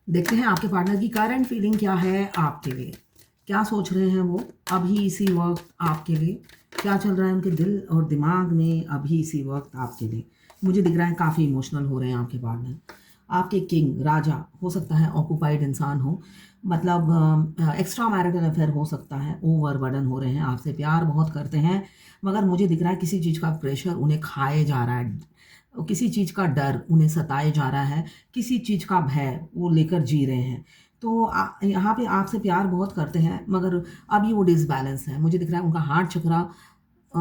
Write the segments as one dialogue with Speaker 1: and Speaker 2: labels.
Speaker 1: देखते हैं आपके पार्टनर की करंट फीलिंग क्या है आपके लिए। क्या सोच रहे हैं वो अभी इसी वक्त आपके लिए। क्या चल रहा है उनके दिल और दिमाग में अभी इसी वक्त आपके लिए। मुझे दिख रहा है काफ़ी इमोशनल हो रहे हैं आपके पार्टनर। आपके किंग राजा हो सकता है ऑक्यूपाइड इंसान हो, मतलब एक्स्ट्रा मैरिटल अफेयर हो सकता है, ओवर बर्डन हो रहे हैं, आपसे प्यार बहुत करते हैं, मगर मुझे दिख रहा है किसी चीज़ का प्रेशर उन्हें खाए जा रहा है, किसी चीज़ का डर उन्हें सताए जा रहा है, किसी चीज़ का भय वो लेकर जी रहे हैं। तो यहाँ पे आपसे प्यार बहुत करते हैं, मगर अभी वो डिसबैलेंस है। मुझे दिख रहा है उनका हार्ट चक्रा अ,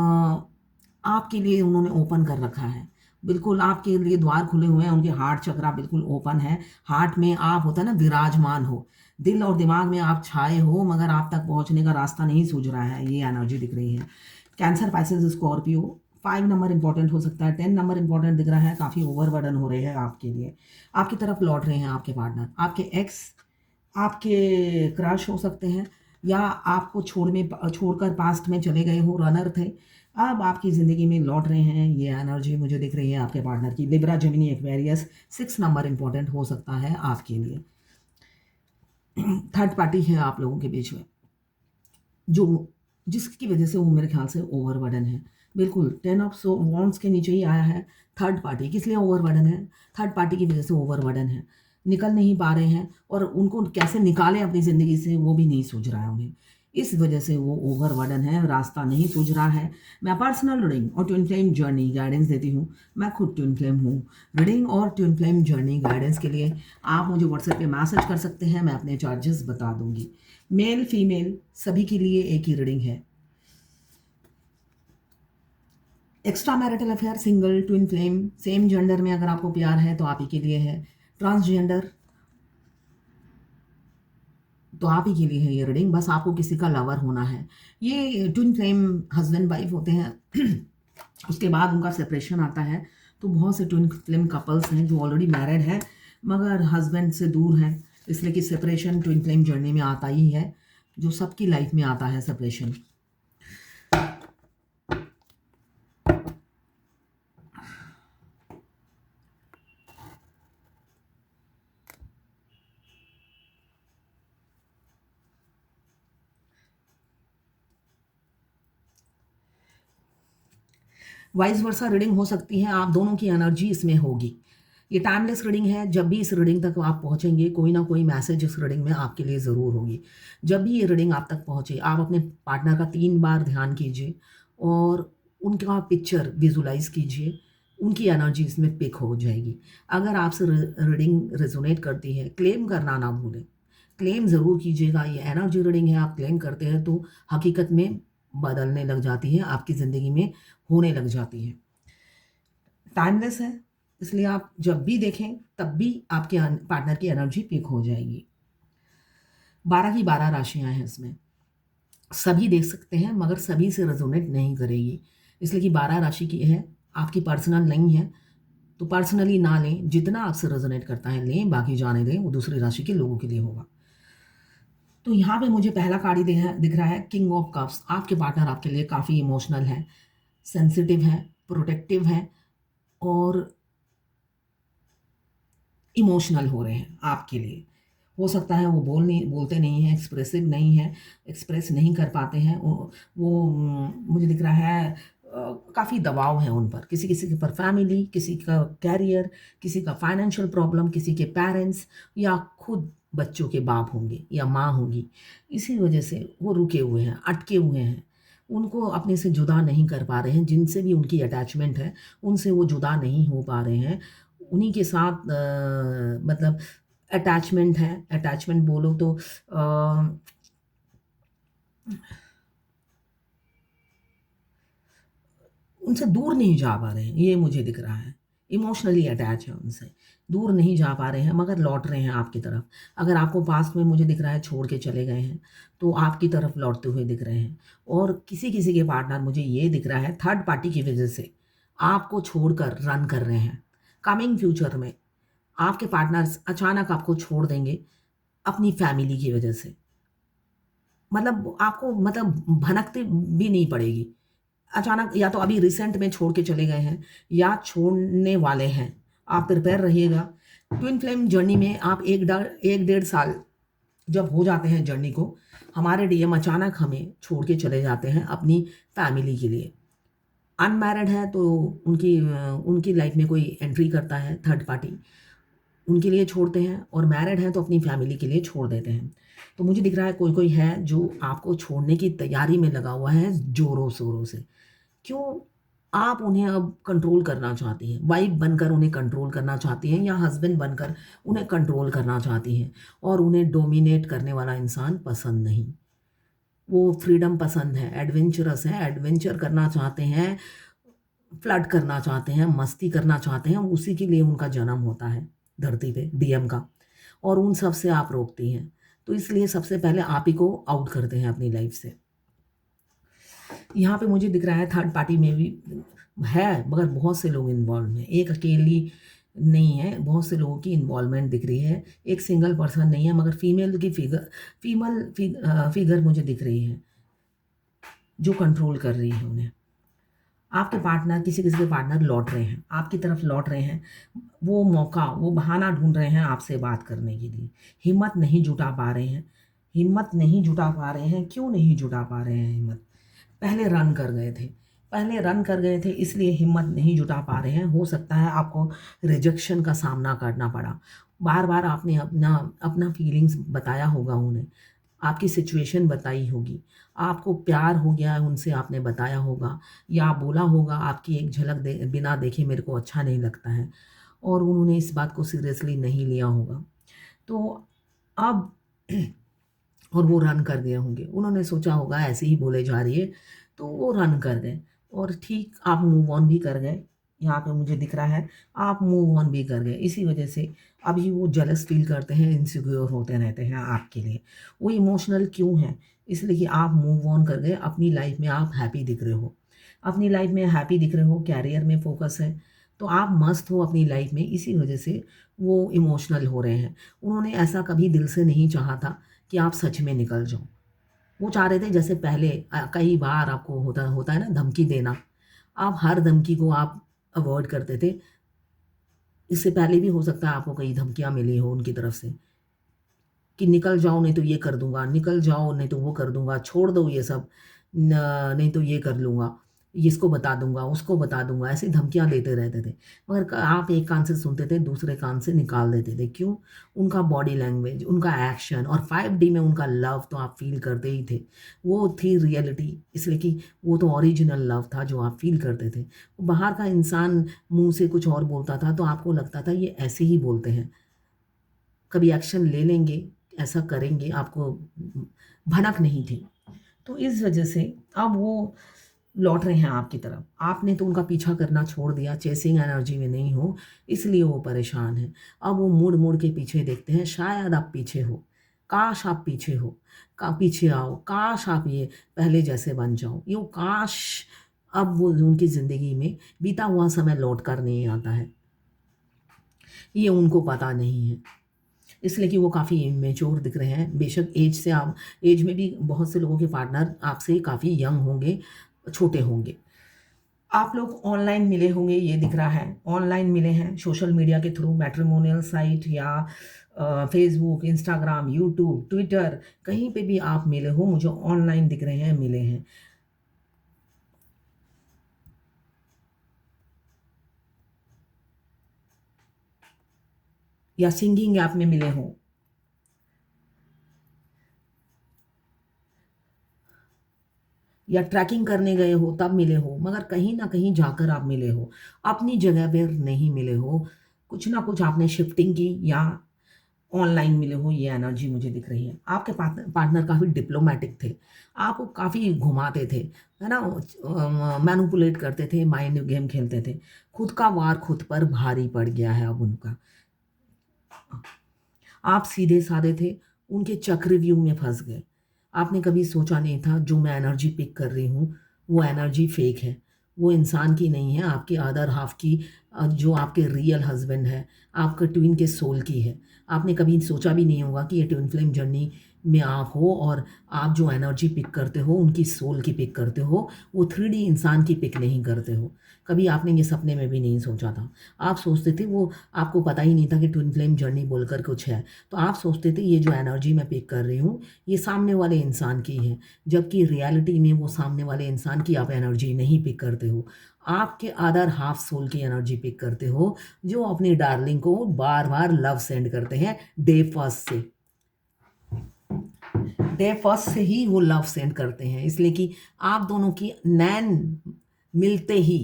Speaker 1: आपके लिए उन्होंने ओपन कर रखा है। बिल्कुल आपके लिए द्वार खुले हुए हैं, उनके हार्ट चक्रा बिल्कुल ओपन है। हार्ट में आप होता है ना विराजमान हो, दिल और दिमाग में आप छाए हो, मगर आप तक पहुँचने का रास्ता नहीं सूझ रहा है, ये एनर्जी दिख रही है। Cancer, Pisces, Scorpio, 5 number important हो सकता है, 10 नंबर इंपॉर्टेंट दिख रहा है, काफ़ी ओवरबर्डन हो रहे हैं आपके लिए। आपकी तरफ लौट रहे हैं आपके पार्टनर, आपके एक्स, आपके क्रश हो सकते हैं, या आपको छोड़कर पास्ट में चले गए हो, रनर थे, अब आपकी ज़िंदगी में लौट रहे हैं। ये एनर्जी मुझे दिख रही है आपके पार्टनर की। Libra, Gemini, Aquarius, 6 number important हो सकता है आपके लिए। थर्ड पार्टी है आप लोगों के बीच में, जो जिसकी वजह से वो मेरे ख्याल से ओवरबर्डन है। बिल्कुल 10 ऑफ वॉन्ड्स के नीचे ही आया है। थर्ड पार्टी किस लिए ओवरबर्डन है? थर्ड पार्टी की वजह से ओवरबर्डन है। निकल नहीं पा रहे हैं, और उनको कैसे निकालें अपनी ज़िंदगी से वो भी नहीं सूझ रहा है उन्हें। इस वजह से वो ओवरबर्डन है, रास्ता नहीं सूझ रहा है। मैं पर्सनल रीडिंग और ट्विन फ्लेम जर्नी गाइडेंस देती हूँ। मैं खुद ट्विन फ्लेम हूँ। रीडिंग और ट्विन फ्लेम जर्नी गाइडेंस के लिए आप मुझे व्हाट्सएप पे मैसेज कर सकते हैं, मैं अपने चार्जेस बता दूंगी। मेल फीमेल सभी के लिए एक ही रीडिंग है। Extra marital affair, single, twin flame, same gender में अगर आपको प्यार है तो आप ही के लिए है। ट्रांसजेंडर तो आप ही के लिए है ये रीडिंग, बस आपको किसी का लवर होना है। ये ट्विन फ्लेम हस्बैंड वाइफ होते हैं उसके बाद उनका सेपरेशन आता है। तो बहुत से ट्विन फ्लेम कपल्स हैं जो ऑलरेडी मैरिड हैं, मगर हस्बैंड से दूर हैं, इसलिए कि सेपरेशन ट्विन फ्लेम जर्नी में आता ही है, जो सबकी लाइफ में आता है सेपरेशन। वाइस वर्सा रीडिंग हो सकती है, आप दोनों की एनर्जी इसमें होगी। ये टाइमलेस रीडिंग है, जब भी इस रीडिंग तक आप पहुंचेंगे कोई ना कोई मैसेज इस रीडिंग में आपके लिए ज़रूर होगी। जब भी ये रीडिंग आप तक पहुंचे, आप अपने पार्टनर का 3 बार ध्यान कीजिए और उनका पिक्चर विजुलाइज कीजिए, उनकी एनर्जी इसमें पिक हो जाएगी। अगर आपसे रीडिंग रेजोनेट करती है, क्लेम करना ना भूलें। क्लेम ज़रूर कीजिएगा। ये एनर्जी रीडिंग है, आप क्लेम करते हैं तो हकीकत में बदलने लग जाती है, आपकी ज़िंदगी में होने लग जाती है। टाइमलेस है, इसलिए आप जब भी देखें तब भी आपके पार्टनर की एनर्जी पीक हो जाएगी। 12 की 12 राशियां हैं इसमें, सभी देख सकते हैं मगर सभी से रेजोनेट नहीं करेगी, इसलिए कि 12 राशि की है, आपकी पर्सनल नहीं है, तो पर्सनली ना लें। जितना आपसे रेजोनेट करता है लें, बाकी जाने दें, वो दूसरी राशि के लोगों के लिए होगा। तो यहाँ पे मुझे पहला कार्ड ही दिख रहा है किंग ऑफ कप्स। आपके पार्टनर आपके लिए काफ़ी इमोशनल है, सेंसिटिव है, प्रोटेक्टिव है, और इमोशनल हो रहे हैं आपके लिए। हो सकता है वो बोलते नहीं हैं, एक्सप्रेसिव नहीं है, एक्सप्रेस नहीं कर पाते हैं। मुझे दिख रहा है काफ़ी दबाव है उन पर, किसी किसी के पर फैमिली, किसी का कैरियर, किसी का फाइनेंशियल प्रॉब्लम, किसी के पेरेंट्स, या खुद बच्चों के बाप होंगे या माँ होंगी। इसी वजह से वो रुके हुए हैं, अटके हुए हैं, उनको अपने से जुदा नहीं कर पा रहे हैं। जिनसे भी उनकी अटैचमेंट है उनसे वो जुदा नहीं हो पा रहे हैं। उन्हीं के साथ मतलब अटैचमेंट है, अटैचमेंट बोलो तो उनसे दूर नहीं जा पा रहे हैं, ये मुझे दिख रहा है। इमोशनली अटैच है उनसे, दूर नहीं जा पा रहे हैं, मगर लौट रहे हैं आपकी तरफ। अगर आपको पास्ट में मुझे दिख रहा है छोड़ के चले गए हैं, तो आपकी तरफ लौटते हुए दिख रहे हैं। और किसी किसी के पार्टनर मुझे ये दिख रहा है थर्ड पार्टी की वजह से आपको छोड़कर रन कर रहे हैं। कमिंग फ्यूचर में आपके पार्टनर्स अचानक आपको छोड़ देंगे अपनी फैमिली की वजह से। मतलब आपको मतलब भनकती भी नहीं पड़ेगी। अचानक या तो अभी रिसेंट में छोड़ के चले गए हैं या छोड़ने वाले हैं। आप प्रिपेयर रहिएगा ट्विन फ्लेम जर्नी में आप 1 डेढ़ साल जब हो जाते हैं जर्नी को, हमारे डीएम अचानक हमें छोड़ के चले जाते हैं अपनी फैमिली के लिए। अनमैरिड है तो उनकी लाइफ में कोई एंट्री करता है थर्ड पार्टी, उनके लिए छोड़ते हैं, और मैरिड हैं तो अपनी फैमिली के लिए छोड़ देते हैं। तो मुझे दिख रहा है कोई कोई है जो आपको छोड़ने की तैयारी में लगा हुआ है ज़ोरों शोरों से। क्यों? आप उन्हें अब कंट्रोल करना चाहती हैं, वाइफ बनकर उन्हें कंट्रोल करना चाहती हैं, या हस्बैंड बनकर उन्हें कंट्रोल करना चाहती हैं, और उन्हें डोमिनेट करने वाला इंसान पसंद नहीं। वो फ्रीडम पसंद है, एडवेंचरस है, एडवेंचर करना चाहते हैं, फ्लर्ट करना चाहते हैं, मस्ती करना चाहते हैं, उसी के लिए उनका जन्म होता है धरती पे डीएम का, और उन सब से आप रोकती हैं। तो इसलिए सबसे पहले आप ही को आउट करते हैं अपनी लाइफ से। यहाँ पे मुझे दिख रहा है थर्ड पार्टी में भी है, मगर बहुत से लोग इन्वॉल्व हैं, एक अकेली नहीं है, बहुत से लोगों की इन्वॉल्वमेंट दिख रही है। एक सिंगल पर्सन नहीं है, मगर फिगर मुझे दिख रही है जो कंट्रोल कर रही है उन्हें। आपके पार्टनर, किसी किसी के पार्टनर लौट रहे हैं, आपकी तरफ लौट रहे हैं, वो मौका, वो बहाना ढूंढ रहे हैं आपसे बात करने के लिए, हिम्मत नहीं जुटा पा रहे हैं, हिम्मत नहीं जुटा पा रहे हैं। क्यों नहीं जुटा पा रहे हैं हिम्मत? पहले रन कर गए थे, पहले रन कर गए थे, इसलिए हिम्मत नहीं जुटा पा रहे हैं। हो सकता है आपको रिजेक्शन का सामना करना पड़ा, बार बार आपने अपना अपना फीलिंग्स बताया होगा उन्हें, आपकी सिचुएशन बताई होगी, आपको प्यार हो गया है उनसे, आपने बताया होगा, या बोला होगा आपकी एक झलक बिना देखे मेरे को अच्छा नहीं लगता है, और उन्होंने इस बात को सीरियसली नहीं लिया होगा। तो अब और वो रन कर गए होंगे, उन्होंने सोचा होगा ऐसे ही बोले जा रही है, तो वो रन कर गए, और ठीक आप मूव ऑन भी कर गए। यहाँ पे मुझे दिख रहा है आप मूव ऑन भी कर गए, इसी वजह से अभी वो जेलस फील करते हैं, इनसिक्योर होते रहते हैं आपके लिए। वो इमोशनल क्यों है? इसलिए कि आप मूव ऑन कर गए, अपनी लाइफ में आप हैप्पी दिख रहे हो, अपनी लाइफ में हैप्पी दिख रहे हो, कैरियर में फोकस है, तो आप मस्त हो अपनी लाइफ में, इसी वजह से वो इमोशनल हो रहे हैं। उन्होंने ऐसा कभी दिल से नहीं चाहा था कि आप सच में निकल जाओ। वो चाह रहे थे, जैसे पहले कई बार आपको होता होता है ना धमकी देना, आप हर धमकी को आप अवॉइड करते थे। इससे पहले भी हो सकता है आपको कई धमकियाँ मिली हो उनकी तरफ से कि निकल जाओ नहीं तो ये कर दूँगा, निकल जाओ नहीं तो वो कर दूँगा, छोड़ दो ये सब, नहीं तो ये कर लूँगा, इसको बता दूँगा, उसको बता दूँगा, ऐसी धमकियाँ देते रहते थे। मगर आप एक कान से सुनते थे, दूसरे कान से निकाल देते थे। क्यों? उनका बॉडी लैंग्वेज, उनका एक्शन, और 5D में उनका लव तो आप फ़ील करते ही थे। वो थी रियलिटी, इसलिए कि वो तो ओरिजिनल लव था जो आप फ़ील करते थे। बाहर का इंसान मुँह से कुछ और बोलता था तो आपको लगता था ये ऐसे ही बोलते हैं, कभी एक्शन ले लेंगे, ऐसा करेंगे, आपको भनक नहीं थी। तो इस वजह से अब वो लौट रहे हैं आपकी तरफ। आपने तो उनका पीछा करना छोड़ दिया, चेसिंग एनर्जी में नहीं हो, इसलिए वो परेशान हैं। अब वो मुड़-मुड़ के पीछे देखते हैं, शायद आप पीछे हो, काश आप पीछे हो, पीछे आओ, काश आप ये पहले जैसे बन जाओ। यूँ काश अब वो उनकी ज़िंदगी में बीता हुआ समय लौट कर नहीं आता है, ये उनको पता नहीं है। इसलिए कि वो काफ़ी इमेच्योर दिख रहे हैं। बेशक एज में भी बहुत से लोगों के पार्टनर आपसे काफ़ी यंग होंगे, छोटे होंगे। आप लोग ऑनलाइन मिले होंगे, ये दिख रहा है। ऑनलाइन मिले हैं सोशल मीडिया के थ्रू, मैट्रिमोनियल साइट या फेसबुक, इंस्टाग्राम, यूट्यूब, ट्विटर, कहीं पे भी आप मिले हो, मुझे ऑनलाइन दिख रहे हैं, मिले हैं। या सिंगिंग ऐप में मिले हों, या ट्रैकिंग करने गए हो तब मिले हो, मगर कहीं न कहीं जाकर आप मिले हो। अपनी जगह पर नहीं मिले हो, कुछ ना कुछ आपने शिफ्टिंग की, या ऑनलाइन मिले हो, ये एनर्जी मुझे दिख रही है। आपके पार्टनर काफ़ी डिप्लोमैटिक थे, आपको काफ़ी घुमाते थे, है ना? मैनिपुलेट करते थे, माइंड गेम खेलते थे। खुद का वार खुद पर भारी पड़ गया है अब उनका। आप सीधे-साधे थे, उनके चक्रव्यूह में फँस गए। आपने कभी सोचा नहीं था जो मैं एनर्जी पिक कर रही हूँ, वो एनर्जी फ़ेक है। वो इंसान की नहीं है, आपके अदर हाफ़ की जो आपके रियल हस्बैंड है, आपका ट्विन के सोल की है। आपने कभी सोचा भी नहीं होगा कि ये ट्विन फ्लेम जर्नी में आप हो और आप जो एनर्जी पिक करते हो उनकी सोल की पिक करते हो, वो 3D इंसान की पिक नहीं करते हो। कभी आपने ये सपने में भी नहीं सोचा था। आप सोचते थे वो, आपको पता ही नहीं था कि ट्विन फ्लेम जर्नी बोलकर कुछ है। तो आप सोचते थे ये जो एनर्जी मैं पिक कर रही हूँ ये सामने वाले इंसान की है, जबकि रियलिटी में वो सामने वाले इंसान की आप एनर्जी नहीं पिक करते हो। आपके अदर हाफ सोल की एनर्जी पिक करते हो, जो अपनी डार्लिंग को बार बार लव सेंड करते हैं डे फर्स्ट से ही वो लव सेंड करते हैं, इसलिए कि आप दोनों की नैन मिलते ही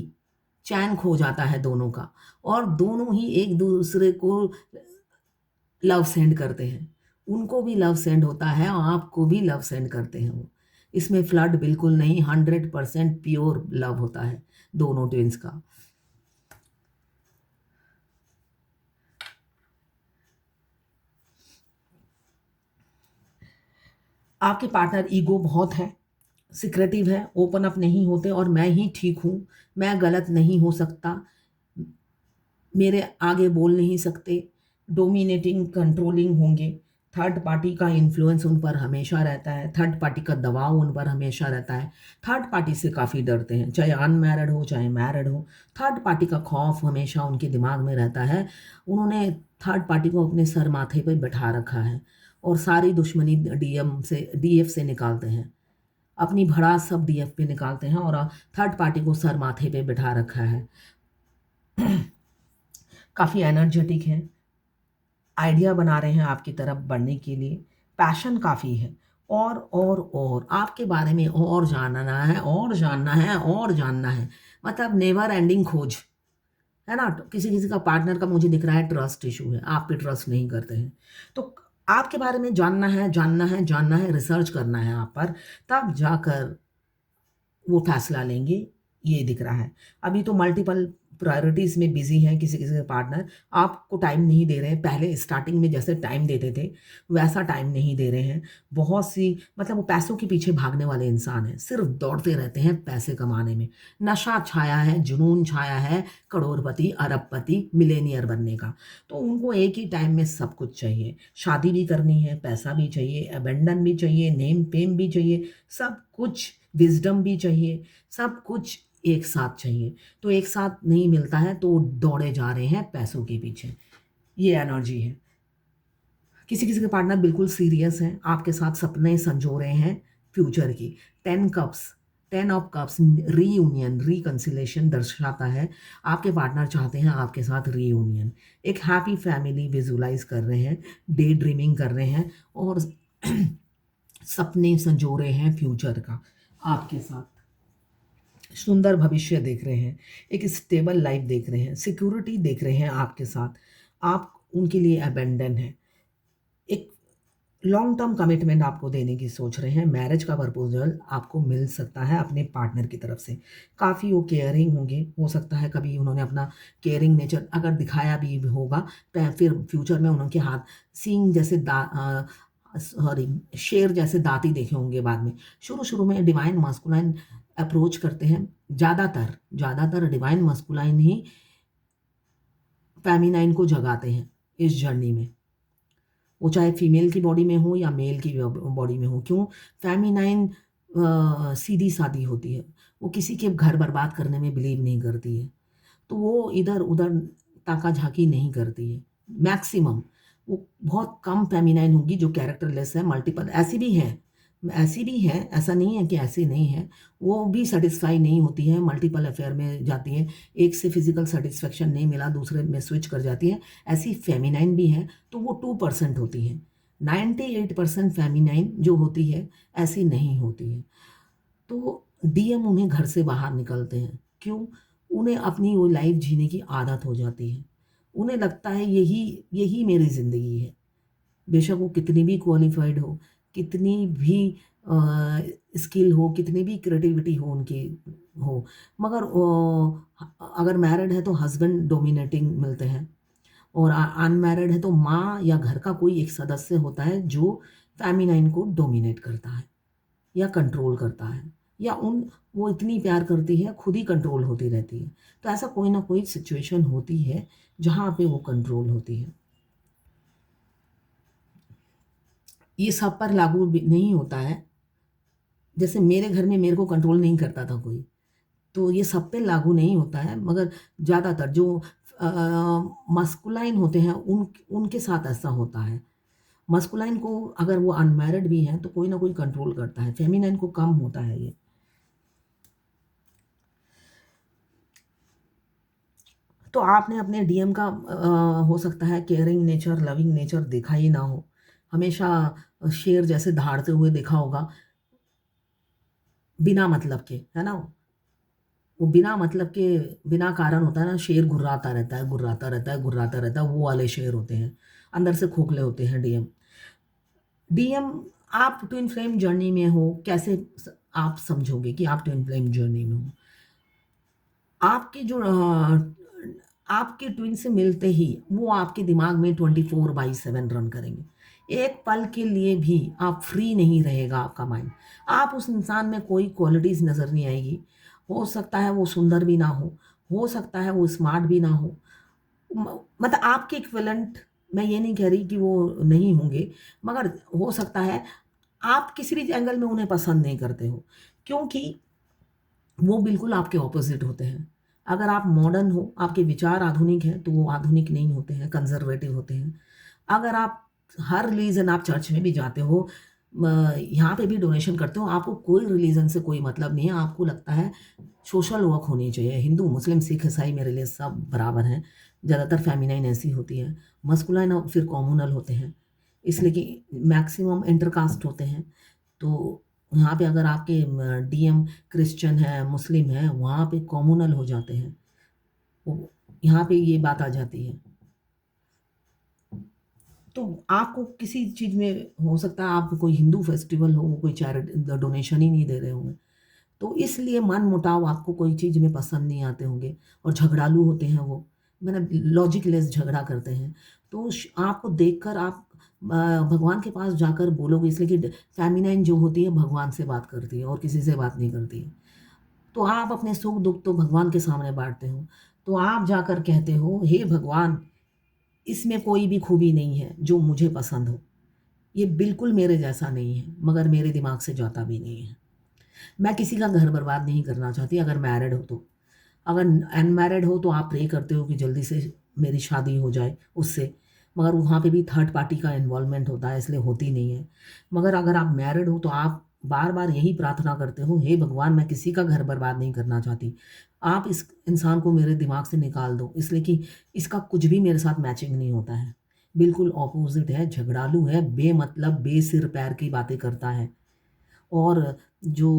Speaker 1: चैन खो जाता है दोनों का, और दोनों ही एक दूसरे को लव सेंड करते हैं। उनको भी लव सेंड होता है और आपको भी लव सेंड करते हैं वो। इसमें फ्लड बिल्कुल नहीं, 100% प्योर लव होता है दोनों ट्विंस का। आपके पार्टनर ईगो बहुत है, सिक्रेटिव है, ओपन अप नहीं होते, और मैं ही ठीक हूँ, मैं गलत नहीं हो सकता, मेरे आगे बोल नहीं सकते, डोमिनेटिंग कंट्रोलिंग होंगे। थर्ड पार्टी का इन्फ्लुएंस उन पर हमेशा रहता है, थर्ड पार्टी का दबाव उन पर हमेशा रहता है। थर्ड पार्टी से काफ़ी डरते हैं, चाहे अनमैरिड हो चाहे मैरिड हो। थर्ड पार्टी का खौफ हमेशा उनके दिमाग में रहता है। उन्होंने थर्ड पार्टी को अपने सर माथे पर बैठा रखा है और सारी दुश्मनी डीएफ से निकालते हैं। अपनी भड़ास सब डीएफ पे निकालते हैं और थर्ड पार्टी को सर माथे पे बिठा रखा है। काफ़ी एनर्जेटिक हैं, आइडिया बना रहे हैं आपकी तरफ बढ़ने के लिए, पैशन काफ़ी है, और आपके बारे में और जानना है और जानना है और जानना है, मतलब नेवर एंडिंग खोज है ना। तो किसी किसी का पार्टनर का मुझे दिख रहा है ट्रस्ट इशू है, आप पे ट्रस्ट नहीं करते हैं, तो आपके बारे में जानना है जानना है जानना है, रिसर्च करना है आप पर, तब जाकर वो फैसला लेंगे, ये दिख रहा है। अभी तो मल्टीपल प्रायोरिटीज़ में बिजी हैं किसी किसी के पार्टनर, आपको टाइम नहीं दे रहे हैं। पहले स्टार्टिंग में जैसे टाइम देते थे वैसा टाइम नहीं दे रहे हैं। बहुत सी, मतलब वो पैसों के पीछे भागने वाले इंसान हैं, सिर्फ दौड़ते रहते हैं पैसे कमाने में। नशा छाया है, जुनून छाया है करोड़पति अरबपति मिलेनियर बनने का। तो उनको एक ही टाइम में सब कुछ चाहिए, शादी भी करनी है, पैसा भी चाहिए, अबेंडन भी चाहिए, नेम फेम भी चाहिए, सब कुछ, विजडम भी चाहिए, सब कुछ एक साथ चाहिए। तो एक साथ नहीं मिलता है तो दौड़े जा रहे हैं पैसों के पीछे, ये एनर्जी है। किसी किसी के पार्टनर बिल्कुल सीरियस हैं, आपके साथ सपने संजो रहे हैं फ्यूचर की। 10 cups, 10 of cups, reunion, reconciliation दर्शाता है। आपके पार्टनर चाहते हैं आपके साथ रीयूनियन, एक हैप्पी फैमिली विजुलाइज कर रहे हैं, डे ड्रीमिंग कर रहे हैं, और सपने संजो रहे हैं फ्यूचर का आपके साथ। सुंदर भविष्य देख रहे हैं, एक स्टेबल लाइफ देख रहे हैं, सिक्योरिटी देख रहे हैं आपके साथ। आप उनके लिए अबेंडन है, एक लॉन्ग टर्म कमिटमेंट आपको देने की सोच रहे हैं। मैरिज का प्रपोजल आपको मिल सकता है अपने पार्टनर की तरफ से। काफ़ी वो केयरिंग होंगे, हो सकता है कभी उन्होंने अपना केयरिंग नेचर अगर दिखाया भी होगा तो फिर फ्यूचर में उनके हाथ सींग जैसे सॉरी शेर जैसे दांत ही देखे होंगे बाद में। शुरू शुरू में डिवाइन मास्कुलाइन अप्रोच करते हैं, ज़्यादातर डिवाइन मास्कुलाइन ही फेमिनाइन को जगाते हैं इस जर्नी में, वो चाहे फीमेल की बॉडी में हो या मेल की बॉडी में हो। क्यों? फेमिनाइन सीधी सादी होती है, वो किसी के घर बर्बाद करने में बिलीव नहीं करती है, तो वो इधर उधर ताका झाकी नहीं करती है। मैक्सिमम वो बहुत कम फेमिनाइन होगी जो कैरेक्टरलेस है। मल्टीपल ऐसी भी है, ऐसा नहीं है कि ऐसी नहीं है, वो भी सेटिस्फाई नहीं होती है, मल्टीपल अफेयर में जाती है, एक से फिजिकल सेटिस्फेक्शन नहीं मिला दूसरे में स्विच कर जाती है, ऐसी फेमिनाइन भी है, तो वो 2% होती है। 98% फेमिनाइन जो होती है ऐसी नहीं होती है। तो डीएम उन्हें घर से बाहर निकलते हैं, क्यों? उन्हें अपनी वो लाइफ जीने की आदत हो जाती है, उन्हें लगता है यही यही मेरी ज़िंदगी है। बेशक वो कितनी भी क्वालिफाइड हो, कितनी भी स्किल हो, कितनी भी क्रिएटिविटी हो उनकी हो, मगर अगर मैरिड है तो हस्बैंड डोमिनेटिंग मिलते हैं, और अनमैरिड है तो माँ या घर का कोई एक सदस्य होता है जो फेमिनाइन को डोमिनेट करता है या कंट्रोल करता है या वो इतनी प्यार करती है खुद ही कंट्रोल होती रहती है। तो ऐसा कोई ना कोई सिचुएशन होती है जहाँ पे वो कंट्रोल होती है। ये सब पर लागू नहीं होता है। जैसे मेरे घर में मेरे को कंट्रोल नहीं करता था कोई, तो ये सब पे लागू नहीं होता है, मगर ज़्यादातर जो मस्कुलाइन होते हैं उनके साथ ऐसा होता है। मस्कुलाइन को अगर वो अनमैरिड भी हैं तो कोई ना कोई कंट्रोल करता है, फेमिनाइन को कम होता है ये। तो आपने अपने डीएम का हो सकता है केयरिंग नेचर, लविंग नेचर देखा ही ना हो, हमेशा शेर जैसे दहाड़ते हुए देखा होगा बिना मतलब के, है ना? वो बिना मतलब के, बिना कारण होता है ना, शेर घुर्राता रहता है, घुर्राता रहता है, घुर्राता रहता है, वो वाले शेर होते हैं, अंदर से खोखले होते हैं डीएम। डीएम, आप ट्विन फ्लेम जर्नी में हो, कैसे आप समझोगे कि आप ट्विन फ्लेम जर्नी में हो? आपके जो आपके ट्विन से मिलते ही वो आपके दिमाग में 24/7 रन करेंगे। एक पल के लिए भी आप फ्री नहीं रहेगा आपका माइंड। आप उस इंसान में कोई क्वालिटीज़ नज़र नहीं आएगी। हो सकता है वो सुंदर भी ना हो सकता है वो स्मार्ट भी ना हो। मतलब आपके इक्विवेलेंट, मैं ये नहीं कह रही कि वो नहीं होंगे, मगर हो सकता है आप किसी भी एंगल में उन्हें पसंद नहीं करते हो, क्योंकि वो बिल्कुल आपके ऑपोजिट होते हैं। अगर आप मॉडर्न हो, आपके विचार आधुनिक हैं, तो वो आधुनिक नहीं होते हैं, कंज़र्वेटिव होते हैं। अगर आप हर रिलीजन, आप चर्च में भी जाते हो, यहाँ पे भी डोनेशन करते हो, आपको कोई रिलीजन से कोई मतलब नहीं है, आपको लगता है सोशल वर्क होनी चाहिए। हिंदू, मुस्लिम, सिख, ईसाई मेरे लिए सब बराबर हैं। ज़्यादातर फेमिनाइन ऐसी होती है, मस्कुलाइन और फिर कॉम्युनल होते हैं, इसलिए कि मैक्सिमम इंटरकास्ट होते हैं। तो यहाँ पे अगर आपके डीएम क्रिश्चियन है, मुस्लिम है, वहाँ पे कॉम्युनल हो जाते हैं। वो यहाँ पे ये बात आ जाती है। तो आपको किसी चीज़ में हो सकता है आप कोई हिंदू फेस्टिवल हो, कोई चैरिटी डोनेशन ही नहीं दे रहे होंगे, तो इसलिए मनमुटाव, आपको कोई चीज़ में पसंद नहीं आते होंगे और झगड़ालू होते हैं वो, मतलब लॉजिकलेस झगड़ा करते हैं। तो आपको देखकर आप भगवान के पास जाकर बोलोगे, इसलिए कि फेमिनाइन जो होती है भगवान से बात करती है और किसी से बात नहीं करती है। तो आप अपने सुख दुख तो भगवान के सामने बांटते हो। तो आप जाकर कहते हो, हे भगवान, इसमें कोई भी खूबी नहीं है जो मुझे पसंद हो, ये बिल्कुल मेरे जैसा नहीं है, मगर मेरे दिमाग से जाता भी नहीं है। मैं किसी का घर बर्बाद नहीं करना चाहती, अगर मैरिड हो तो। अगर अनमैरिड हो तो आप प्रे करते हो कि जल्दी से मेरी शादी हो जाए उससे, मगर वहाँ पे भी थर्ड पार्टी का इन्वॉल्वमेंट होता है, इसलिए होती नहीं है। मगर अगर आप मैरिड हो तो आप बार बार यही प्रार्थना करते हो, हे भगवान, मैं किसी का घर बर्बाद नहीं करना चाहती, आप इस इंसान को मेरे दिमाग से निकाल दो, इसलिए कि इसका कुछ भी मेरे साथ मैचिंग नहीं होता है, बिल्कुल ऑपोजिट है, झगड़ालू है, बेमतलब बेसिर पैर की बातें करता है, और जो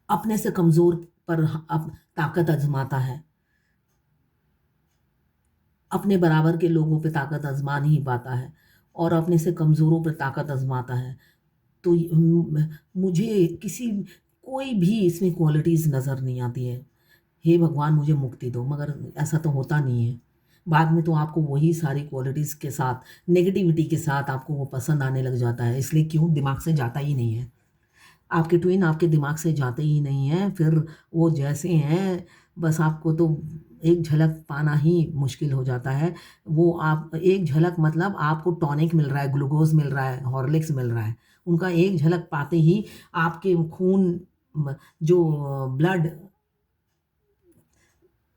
Speaker 1: अपने से कमज़ोर पर ताकत आजमाता है, अपने बराबर के लोगों पे ताकत आजमा नहीं पाता है और अपने से कमज़ोरों पे ताकत आजमाता है। तो मुझे किसी कोई भी इसमें क्वालिटीज़ नज़र नहीं आती है। हे भगवान, मुझे मुक्ति दो, मगर ऐसा तो होता नहीं है। बाद में तो आपको वही सारी क्वालिटीज़ के साथ, नेगेटिविटी के साथ आपको वो पसंद आने लग जाता है, इसलिए क्यों, दिमाग से जाता ही नहीं है। आपके ट्विन आपके दिमाग से जाते ही नहीं हैं, फिर वो जैसे हैं, बस आपको तो एक झलक पाना ही मुश्किल हो जाता है। वो आप एक झलक, मतलब आपको टॉनिक मिल रहा है, ग्लूकोज़ मिल रहा है, हॉर्लिक्स मिल रहा है। उनका एक झलक पाते ही आपके खून जो ब्लड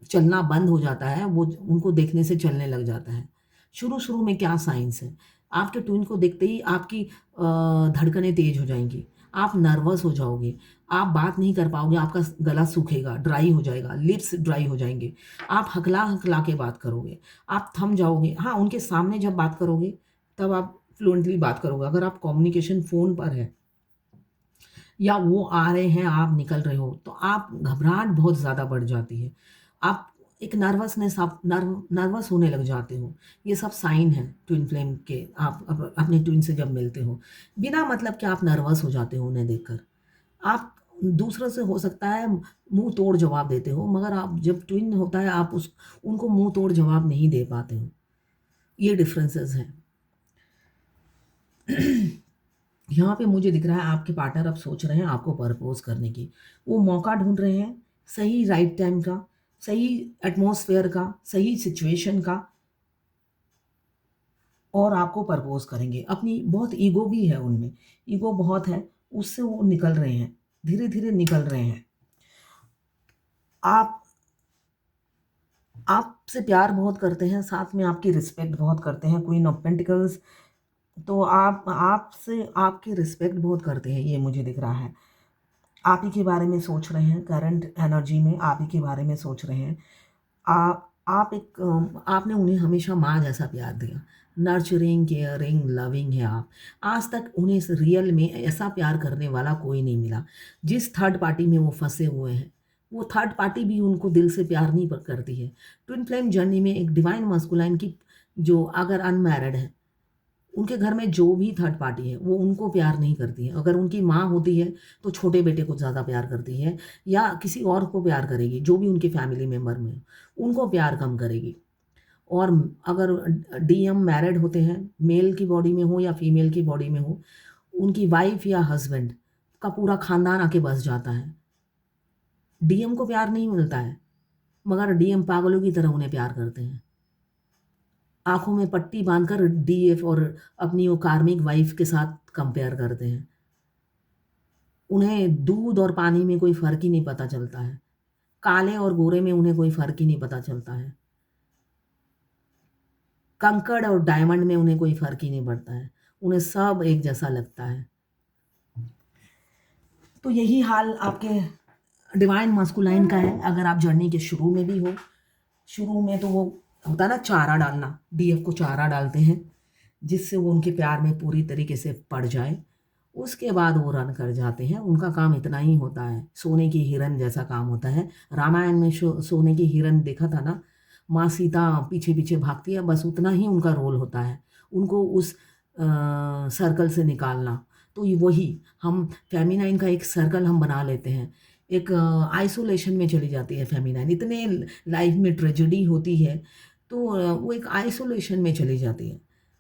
Speaker 1: चलना बंद हो जाता है, वो उनको देखने से चलने लग जाता है। शुरू-शुरू में क्या साइंस है, आपके ट्विन को देखते ही आपकी धड़कनें तेज़ हो जाएँगी, आप नर्वस हो जाओगे, आप बात नहीं कर पाओगे, आपका गला सूखेगा, ड्राई हो जाएगा, लिप्स ड्राई हो जाएँगे, आप हकला-हकला के बात करोगे, आप थम जाओगे। हाँ, उनके सामने जब बात करोगे, तब आप फ्लुएंटली बात करोगे। अगर आप कम्युनिकेशन फ़ोन पर है या वो आ रहे हैं, आप निकल रहे हो, तो आप घबराहट बहुत ज़्यादा बढ़ जाती है। आप एक नर्वसनेस, आप नर्वस होने लग जाते हो। ये सब साइन हैं ट्विन फ्लेम के, आप अपने ट्विन से जब मिलते हो। बिना मतलब के आप नर्वस हो जाते हो उन्हें देखकर। आप दूसरों से हो सकता है मुँह तोड़ जवाब देते हो, मगर आप जब ट्विन होता है, आप उनको मुँह तोड़ जवाब नहीं दे पाते हो। ये डिफरेंसेस हैं। यहाँ पे मुझे दिख रहा है आपके पार्टनर अब सोच रहे हैं आपको प्रपोज करने की। वो मौका ढूंढ रहे हैं, सही राइट टाइम का, सही एटमॉस्फेयर का, सही सिचुएशन का, और आपको प्रपोज करेंगे। अपनी बहुत ईगो भी है उनमें, ईगो बहुत है, उससे वो निकल रहे हैं, धीरे धीरे निकल रहे हैं। आप आपसे प्यार बहुत करते हैं, साथ में आपकी रिस्पेक्ट बहुत करते हैं। क्वीन ऑफ पेंटिकल्स, तो आप आपसे आपकी रिस्पेक्ट बहुत करते हैं, ये मुझे दिख रहा है। आप ही के बारे में सोच रहे हैं, करंट एनर्जी में आप ही के बारे में सोच रहे हैं। आप एक आपने उन्हें हमेशा माँ जैसा प्यार दिया, नर्चरिंग, केयरिंग, लविंग है आप। आज तक उन्हें इस रियल में ऐसा प्यार करने वाला कोई नहीं मिला। जिस थर्ड पार्टी में वो फंसे हुए हैं, वो थर्ड पार्टी भी उनको दिल से प्यार नहीं करती है। ट्विन फ्लेम जर्नी में एक डिवाइन मस्कुलाइन की, जो अगर अनमैरिड है, उनके घर में जो भी थर्ड पार्टी है वो उनको प्यार नहीं करती है। अगर उनकी माँ होती है तो छोटे बेटे को ज़्यादा प्यार करती है, या किसी और को प्यार करेगी, जो भी उनके फैमिली मेम्बर में उनको प्यार कम करेगी। और अगर डीएम मैरिड होते हैं, मेल की बॉडी में हो या फीमेल की बॉडी में हो, उनकी वाइफ या हस्बैंड का पूरा खानदान आके बस जाता है। डीएम को प्यार नहीं मिलता है, मगर डीएम पागलों की तरह उन्हें प्यार करते हैं। आंखों में पट्टी बांधकर डीएफ और अपनी वो कार्मिक वाइफ के साथ कंपेयर करते हैं। उन्हें दूध और पानी में कोई फ़र्क ही नहीं पता चलता है, काले और गोरे में उन्हें कोई फ़र्क ही नहीं पता चलता है, कंकड़ और डायमंड में उन्हें कोई फ़र्क ही नहीं पड़ता है, उन्हें सब एक जैसा लगता है। तो यही हाल आपके डिवाइन मास्कुलाइन का है। अगर आप जर्नी के शुरू में भी हो, शुरू में तो वो होता है ना चारा डालना, डीएफ को चारा डालते हैं जिससे वो उनके प्यार में पूरी तरीके से पड़ जाए। उसके बाद वो रन कर जाते हैं, उनका काम इतना ही होता है, सोने की हिरन जैसा काम होता है। रामायण में सोने की हिरन देखा था ना, माँ सीता पीछे पीछे भागती है, बस उतना ही उनका रोल होता है, उनको उस सर्कल से निकालना। तो ये वही हम फेमिनाइन का एक सर्कल हम बना लेते हैं, एक आइसोलेशन में चली जाती है फेमिनाइन। इतने लाइफ में ट्रेजेडी होती है तो वो एक आइसोलेशन में चली जाती है,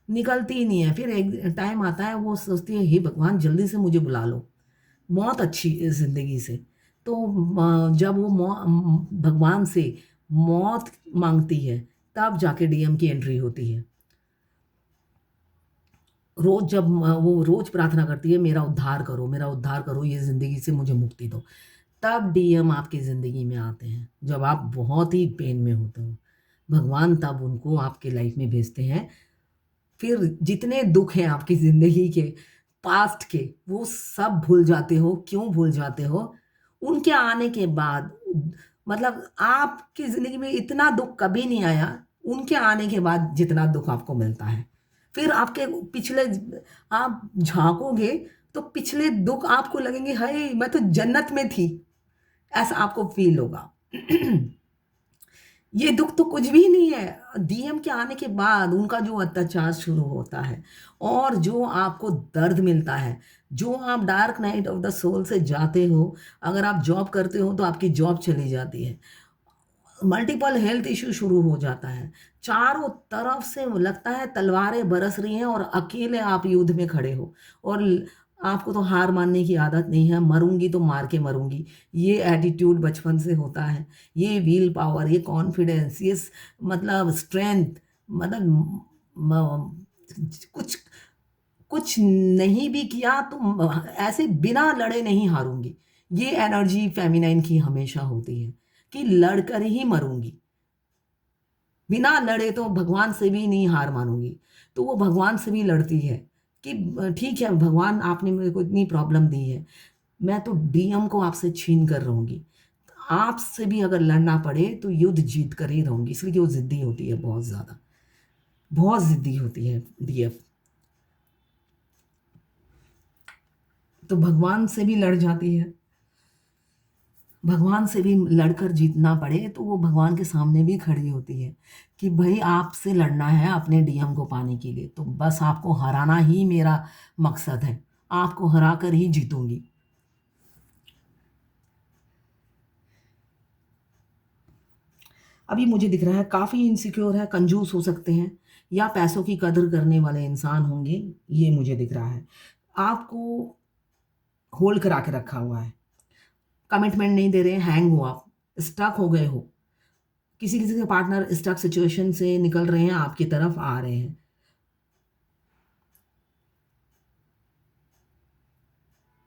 Speaker 1: निकलती ही नहीं है। फिर एक टाइम आता है वो सोचती है हे भगवान जल्दी से मुझे बुला लो, मौत अच्छी है ज़िंदगी से। तो जब वो भगवान से मौत मांगती है, तब जाके डीएम की एंट्री होती है। रोज़ जब वो रोज़ प्रार्थना करती है मेरा उद्धार करो, ये ज़िंदगी से मुझे मुक्ति दो, तब डीएम आपकी ज़िंदगी में आते हैं। जब आप बहुत ही पेन में होते हो, भगवान तब उनको आपके लाइफ में भेजते हैं। फिर जितने दुख हैं आपकी ज़िंदगी के, पास्ट के, वो सब भूल जाते हो। क्यों भूल जाते हो? उनके आने के बाद, मतलब आपकी ज़िंदगी में इतना दुख कभी नहीं आया, उनके आने के बाद जितना दुख आपको मिलता है। फिर आपके पिछले आप झाँकोगे तो पिछले दुख आपको लगेंगे, हाय मैं तो जन्नत में थी, ऐसा आपको फ़ील होगा। ये दुख तो कुछ भी नहीं है। डीएम के आने के बाद उनका जो अत्याचार शुरू होता है और जो आपको दर्द मिलता है, जो आप dark night of the soul से जाते हो, अगर आप जॉब करते हो तो आपकी जॉब चली जाती है, मल्टीपल हेल्थ इश्यू शुरू हो जाता है, चारों तरफ से लगता है तलवारें बरस रही हैं और अकेले आप युद्ध में खड़े हो, और आपको तो हार मानने की आदत नहीं है, मरूंगी तो मार के मरूंगी, ये एटीट्यूड बचपन से होता है। ये विल पावर, ये कॉन्फिडेंस, ये मतलब स्ट्रेंथ, मतलब कुछ कुछ नहीं भी किया तो ऐसे बिना लड़े नहीं हारूंगी, ये एनर्जी फेमिनाइन की हमेशा होती है कि लड़कर ही मरूंगी, बिना लड़े तो भगवान से भी नहीं हार मानूंगी। तो वो भगवान से भी लड़ती है कि ठीक है भगवान आपने मेरे को इतनी प्रॉब्लम दी है, मैं तो डीएम को आपसे छीन कर रहूंगी, आपसे भी अगर लड़ना पड़े तो युद्ध जीत कर ही रहूंगी। इसलिए कि वो ज़िद्दी होती है, बहुत ज़्यादा, बहुत ज़िद्दी होती है डीएफ। तो भगवान से भी लड़ जाती है, भगवान से भी लड़कर जीतना पड़े तो वो भगवान के सामने भी खड़ी होती है कि भाई आपसे लड़ना है अपने डीएम को पाने के लिए, तो बस आपको हराना ही मेरा मकसद है, आपको हरा कर ही जीतूंगी। अभी मुझे दिख रहा है काफ़ी इनसिक्योर है, कंजूस हो सकते हैं, या पैसों की कदर करने वाले इंसान होंगे, ये मुझे दिख रहा है। आपको होल्ड करा के रखा हुआ है, कमिटमेंट नहीं दे रहे, हैंग हो आप, स्टक हो गए हो, किसी किसी के पार्टनर स्टक सिचुएशन से निकल रहे हैं, आपकी तरफ आ रहे हैं।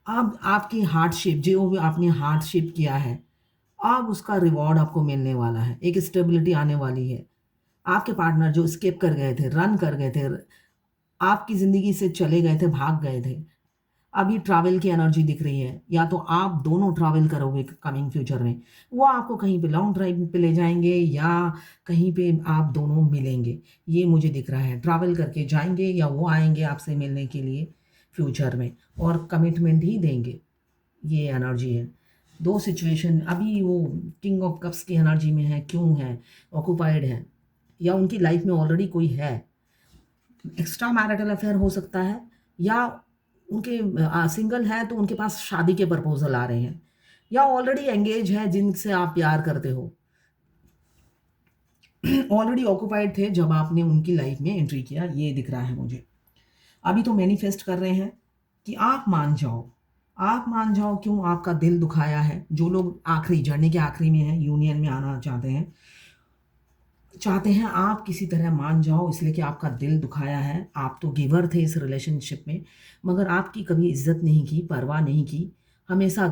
Speaker 1: अब आपकी हार्डशिप जो भी आपने हार्डशिप किया है, अब उसका रिवॉर्ड आपको मिलने वाला है, एक स्टेबिलिटी आने वाली है। आपके पार्टनर जो स्केप कर गए थे, रन कर गए थे, आपकी ज़िंदगी से चले गए थे, भाग गए थे, अभी ट्रैवल की एनर्जी दिख रही है। या तो आप दोनों ट्रैवल करोगे कमिंग फ्यूचर में, वो आपको कहीं पे लॉन्ग ड्राइव पे ले जाएंगे या कहीं पे आप दोनों मिलेंगे, ये मुझे दिख रहा है। ट्रैवल करके जाएंगे या वो आएंगे आपसे मिलने के लिए फ्यूचर में और कमिटमेंट ही देंगे, ये एनर्जी है। दो सिचुएशन अभी वो किंग ऑफ कप्स की एनर्जी में है, क्यों है, ऑक्यूपाइड है या उनकी लाइफ में ऑलरेडी कोई है, एक्स्ट्रा मैरिटल अफेयर हो सकता है या उनके सिंगल हैं तो उनके पास शादी के प्रपोजल आ रहे हैं, या ऑलरेडी एंगेज है जिनसे आप प्यार करते हो, ऑलरेडी ऑक्यूपाइड थे जब आपने उनकी लाइफ में एंट्री किया, ये दिख रहा है मुझे। अभी तो मैनिफेस्ट कर रहे हैं कि आप मान जाओ, आप मान जाओ, क्यों आपका दिल दुखाया है। जो लोग आखिरी जर्नी के आखिरी में हैं, यूनियन में आना चाहते हैं आप किसी तरह मान जाओ, इसलिए कि आपका दिल दुखाया है। आप तो गिवर थे इस रिलेशनशिप में, मगर आपकी कभी इज्जत नहीं की, परवाह नहीं की, हमेशा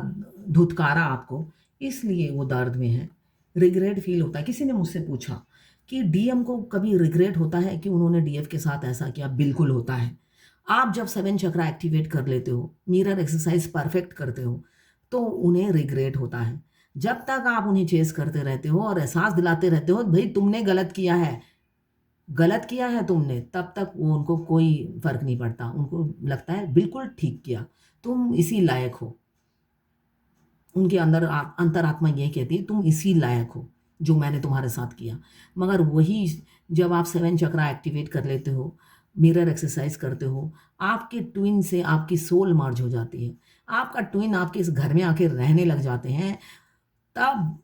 Speaker 1: धुतकारा आपको, इसलिए वो दर्द में है। रिग्रेट फील होता है। किसी ने मुझसे पूछा कि डीएम को कभी रिग्रेट होता है कि उन्होंने डीएफ के साथ ऐसा किया? बिल्कुल होता है। आप जब 7 चक्रा एक्टिवेट कर लेते हो, मिरर एक्सरसाइज परफेक्ट करते हो, तो उन्हें रिग्रेट होता है। जब तक आप उन्हें चेस करते रहते हो और एहसास दिलाते रहते हो भाई तुमने गलत किया है, गलत किया है तुमने, तब तक वो उनको कोई फर्क नहीं पड़ता। उनको लगता है बिल्कुल ठीक किया, तुम इसी लायक हो। उनके अंदर अंतरात्मा ये कहती है तुम इसी लायक हो जो मैंने तुम्हारे साथ किया। मगर वही जब आप 7 चक्रा एक्टिवेट कर लेते हो, मिरर एक्सरसाइज करते हो, आपके ट्विन से आपकी सोल मर्ज हो जाती है, आपका ट्विन आपके इस घर में आके रहने लग जाते हैं, तब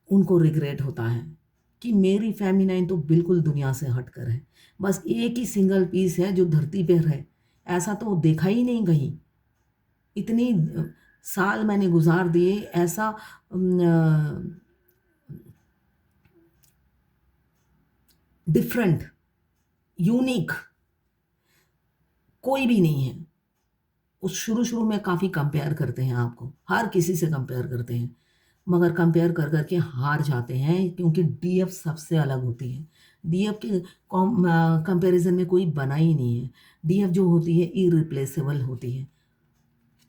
Speaker 1: उनको रिग्रेट होता है कि मेरी फेमिनाइन तो बिल्कुल दुनिया से हटकर है, बस एक ही सिंगल पीस है जो धरती पे है, ऐसा तो देखा ही नहीं कहीं। इतनी साल मैंने गुजार दिए, ऐसा डिफरेंट यूनिक कोई भी नहीं है। उस शुरू में काफ़ी कंपेयर करते हैं आपको, हर किसी से कंपेयर करते हैं, मगर कंपेयर कर करके हार जाते हैं, क्योंकि डीएफ सबसे अलग होती है। डीएफ के कंपैरिजन में कोई बना ही नहीं है। डीएफ जो होती है इरिप्लेसेबल होती है।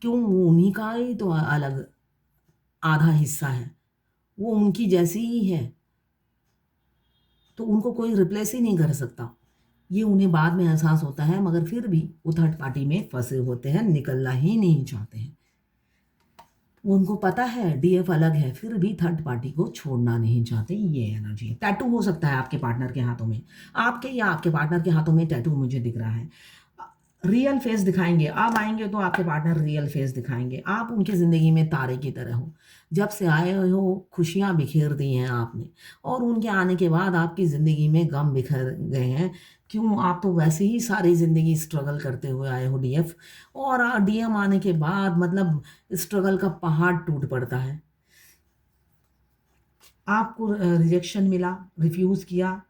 Speaker 1: क्यों? वो उन्हीं का ही तो अलग आधा हिस्सा है, वो उनकी जैसी ही है, तो उनको कोई रिप्लेस ही नहीं कर सकता। ये उन्हें बाद में एहसास होता है, मगर फिर भी वो थर्ड पार्टी में फंसे होते हैं, निकलना ही नहीं चाहते हैं। उनको पता है डीएफ अलग है, फिर भी थर्ड पार्टी को छोड़ना नहीं चाहते। ये एनर्जी है। टैटू हो सकता है आपके पार्टनर के हाथों में, आपके या आपके पार्टनर के हाथों में टैटू मुझे दिख रहा है। रियल फेस दिखाएंगे, अब आएंगे तो आपके पार्टनर रियल फेस दिखाएंगे। आप उनकी ज़िंदगी में तारे की तरह हो, जब से आए हो खुशियाँ बिखेर दी हैं आपने, और उनके आने के बाद आपकी ज़िंदगी में गम बिखर गए हैं। क्यों? आप तो वैसे ही सारी ज़िंदगी स्ट्रगल करते हुए आए हो डीएफ, और डीएम आने के बाद मतलब स्ट्रगल का पहाड़ टूट पड़ता है। आपको रिजेक्शन मिला, रिफ्यूज़ किया,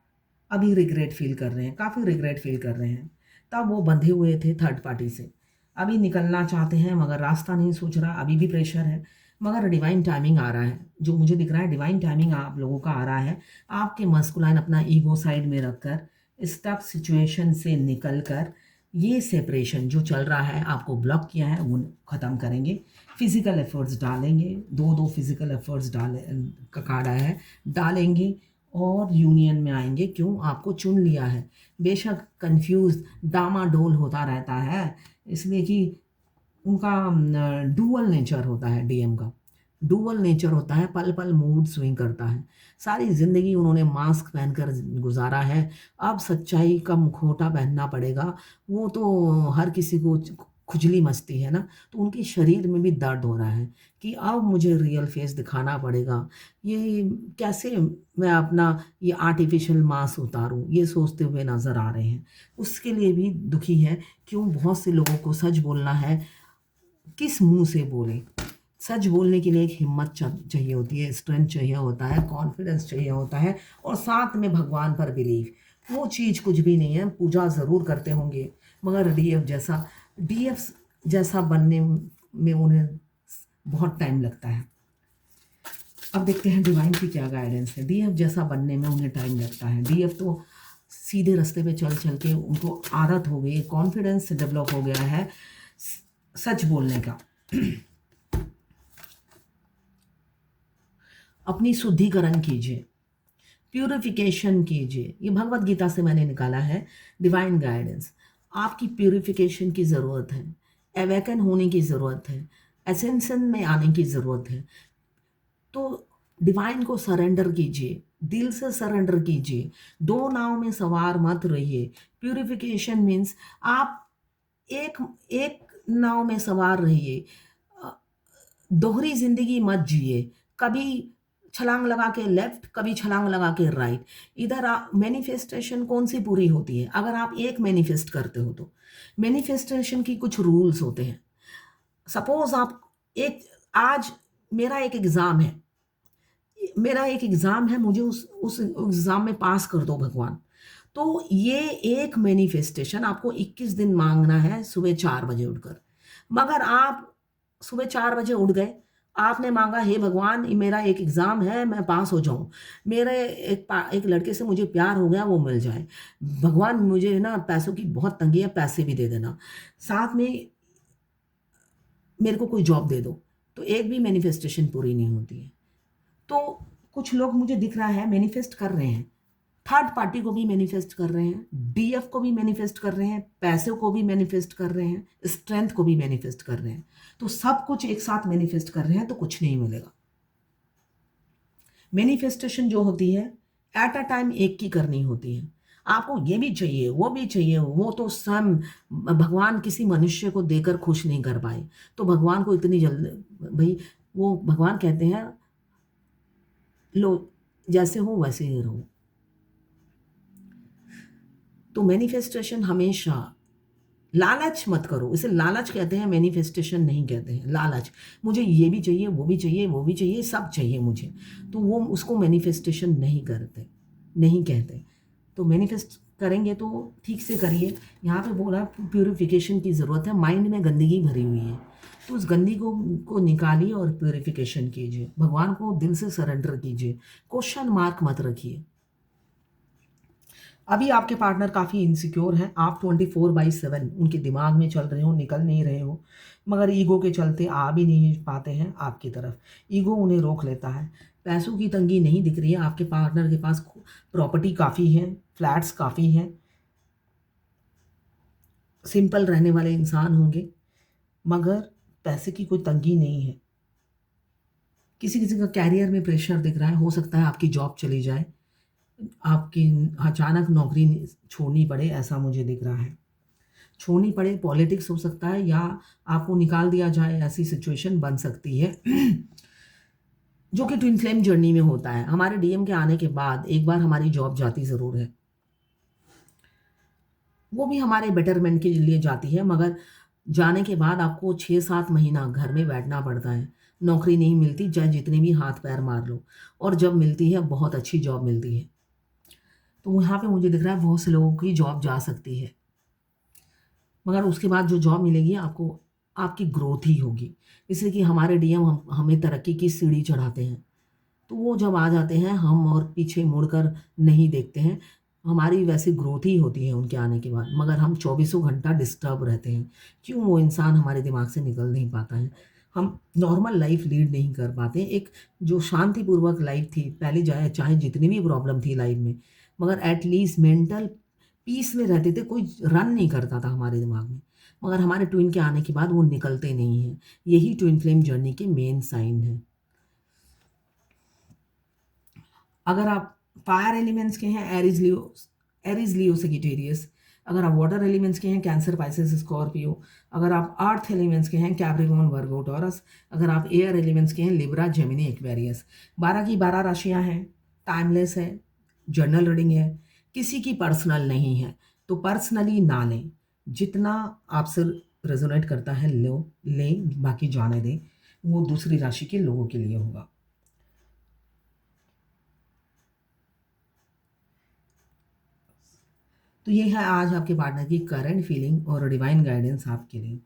Speaker 1: अभी रिग्रेट फील कर रहे हैं, काफ़ी रिग्रेट फील कर रहे हैं। तब वो बंधे हुए थे थर्ड पार्टी से, अभी निकलना चाहते हैं मगर रास्ता नहीं सूझ रहा, अभी भी प्रेशर है। मगर डिवाइन टाइमिंग आ रहा है, जो मुझे दिख रहा है डिवाइन टाइमिंग आप लोगों का आ रहा है। आपके मस्कुलाइन अपना ईगो साइड में रखकर स्टक सिचुएशन से निकलकर ये सेपरेशन जो चल रहा है, आपको ब्लॉक किया है, वो ख़त्म करेंगे। फिज़िकल एफर्ट्स डालेंगे, दो फिज़िकल एफर्ट्स का कार्ड आया है, डालेंगे और यूनियन में आएंगे। क्यों? आपको चुन लिया है। बेशक कंफ्यूज डामाडोल होता रहता है, इसलिए कि उनका डुअल नेचर होता है, डीएम का डुअल नेचर होता है, पल पल मूड स्विंग करता है। सारी ज़िंदगी उन्होंने मास्क पहनकर गुजारा है, अब सच्चाई का मुखौटा पहनना पड़ेगा। वो तो हर किसी को खुजली मचती है ना, तो उनके शरीर में भी दर्द हो रहा है कि अब मुझे रियल फेस दिखाना पड़ेगा। ये कैसे मैं अपना ये आर्टिफिशियल मास्क उतारूँ, ये सोचते हुए नज़र आ रहे हैं। उसके लिए भी दुखी है, क्यों बहुत से लोगों को सच बोलना है, किस मुँह से बोलें? सच बोलने के लिए एक हिम्मत चाहिए होती है, स्ट्रेंथ चाहिए होता है, कॉन्फिडेंस चाहिए होता है और साथ में भगवान पर बिलीव। वो चीज़ कुछ भी नहीं है, पूजा ज़रूर करते होंगे मगर डीएफ जैसा बनने में उन्हें बहुत टाइम लगता है। अब देखते हैं डिवाइन की क्या गाइडेंस है। डीएफ जैसा बनने में उन्हें टाइम लगता है। डीएफ तो सीधे रास्ते पे चल चल के उनको आदत हो गई, कॉन्फिडेंस डेवलप हो गया है सच बोलने का। अपनी शुद्धिकरण कीजिए, प्यूरिफिकेशन कीजिए। ये भगवत गीता से मैंने निकाला है डिवाइन गाइडेंस। आपकी प्यूरिफिकेशन की ज़रूरत है, अवेकन होने की ज़रूरत है, एसेंशन में आने की ज़रूरत है। तो डिवाइन को सरेंडर कीजिए, दिल से सरेंडर कीजिए। दो नाव में सवार मत रहिए। प्यूरिफिकेशन मीन्स आप एक एक नाव में सवार रहिए। दोहरी जिंदगी मत जिए। कभी छलांग लगा के लेफ्ट, कभी छलांग लगा के राइट। इधर मैनिफेस्टेशन कौन सी पूरी होती है? अगर आप एक मैनिफेस्ट करते हो तो मैनिफेस्टेशन की कुछ रूल्स होते हैं। सपोज आप एक आज मेरा एक एग्ज़ाम है, मुझे उस एग्ज़ाम में पास कर दो भगवान। तो ये एक मैनिफेस्टेशन आपको 21 दिन मांगना है सुबह 4 बजे उठकर। मगर आप सुबह 4 बजे उठ गए, आपने मांगा हे भगवान ये मेरा एक एग्ज़ाम है, मैं पास हो जाऊँ। मेरे एक लड़के से मुझे प्यार हो गया, वो मिल जाए। भगवान मुझे ना पैसों की बहुत तंगी है, पैसे भी दे देना। साथ में मेरे को कोई जॉब दे दो। तो एक भी मैनिफेस्टेशन पूरी नहीं होती है। तो कुछ लोग मुझे दिख रहा है मैनिफेस्ट कर रहे हैं, थर्ड पार्टी को भी मैनिफेस्ट कर रहे हैं, डीएफ को भी मैनिफेस्ट कर रहे हैं, पैसे को भी मैनिफेस्ट कर रहे हैं, स्ट्रेंथ को भी मैनिफेस्ट कर रहे हैं। तो सब कुछ एक साथ मैनिफेस्ट कर रहे हैं तो कुछ नहीं मिलेगा। मैनिफेस्टेशन जो होती है एट अ टाइम एक की करनी होती है। आपको ये भी चाहिए, वो भी चाहिए, वो तो स्वयं भगवान किसी मनुष्य को देकर खुश नहीं कर पाए। तो भगवान को इतनी जल्द भाई, वो भगवान कहते हैं लो जैसे हो वैसे ही रहो। तो मैनिफेस्टेशन हमेशा लालच मत करो। इसे लालच कहते हैं, मैनिफेस्टेशन नहीं कहते हैं। लालच, मुझे ये भी चाहिए, वो भी चाहिए, वो भी चाहिए, सब चाहिए मुझे, तो वो उसको मैनिफेस्टेशन नहीं कहते। तो मैनिफेस्ट करेंगे तो ठीक से करिए। यहाँ पे बोला प्यूरिफिकेशन की ज़रूरत है, माइंड में गंदगी भरी हुई है, तो उस गंदगी को निकालिए और प्यूरिफिकेशन कीजिए। भगवान को दिल से सरेंडर कीजिए, क्वेश्चन मार्क मत रखिए। अभी आपके पार्टनर काफ़ी इनसिक्योर हैं, आप 24/7 उनके दिमाग में चल रहे हो, निकल नहीं रहे हो, मगर ईगो के चलते आ भी नहीं पाते हैं आपकी तरफ। ईगो उन्हें रोक लेता है। पैसों की तंगी नहीं दिख रही है आपके पार्टनर के पास, प्रॉपर्टी काफ़ी है, फ्लैट्स काफ़ी हैं, सिंपल रहने वाले इंसान होंगे, मगर पैसे की कोई तंगी नहीं है। किसी किसी का कैरियर में प्रेशर दिख रहा है, हो सकता है आपकी जॉब चली जाए, आपकी अचानक नौकरी छोड़नी पड़े, ऐसा मुझे दिख रहा है। छोड़नी पड़े, पॉलिटिक्स हो सकता है, या आपको निकाल दिया जाए, ऐसी सिचुएशन बन सकती है जो कि ट्विन फ्लेम जर्नी में होता है। हमारे डीएम के आने के बाद एक बार हमारी जॉब जाती ज़रूर है, वो भी हमारे बेटरमेंट के लिए जाती है, मगर जाने के बाद आपको 6-7 महीना घर में बैठना पड़ता है। नौकरी नहीं मिलती, चाहे जितने भी हाथ पैर मार लो, और जब मिलती है बहुत अच्छी जॉब मिलती है। तो यहाँ पे मुझे दिख रहा है बहुत से लोगों की जॉब जा सकती है, मगर उसके बाद जो जॉब मिलेगी आपको, आपकी ग्रोथ ही होगी। इसलिए कि हमारे डीएम हमें तरक्की की सीढ़ी चढ़ाते हैं, तो वो जब आ जाते हैं हम और पीछे मुड़कर नहीं देखते हैं। हमारी वैसे ग्रोथ ही होती है उनके आने के बाद, मगर हम चौबीसों घंटा डिस्टर्ब रहते हैं। क्यों? वो इंसान हमारे दिमाग से निकल नहीं पाता है, हम नॉर्मल लाइफ लीड नहीं कर पाते। एक जो शांतिपूर्वक लाइफ थी पहले, जाए चाहे जितनी भी प्रॉब्लम थी लाइफ में, मगर एटलीस्ट मेंटल पीस में रहते थे, कोई रन नहीं करता था हमारे दिमाग में। मगर हमारे ट्विन के आने के बाद वो निकलते नहीं हैं। यही ट्विन फ्लेम जर्नी के मेन साइन है। अगर आप फायर एलिमेंट्स के हैं, एरीज लियो सेजिटेरियस, अगर आप वाटर एलिमेंट्स के हैं कैंसर, पाइसेस, स्कॉर्पियो। अगर आप अर्थ एलिमेंट्स के हैं कैप्रिकॉर्न, वर्गो, टॉरस। अगर आप एयर एलिमेंट्स के हैं लिब्रा, जेमिनी, एक्वेरियस। 12 की 12 राशियां हैं, टाइमलेस है, जर्नल रीडिंग है, किसी की पर्सनल नहीं है, तो पर्सनली ना लें। जितना आपसे रेजोनेट करता है लो लें, बाकी जाने दें, वो दूसरी राशि के लोगों के लिए होगा। तो ये है आज आपके पार्टनर की करंट फीलिंग और डिवाइन गाइडेंस आपके लिए।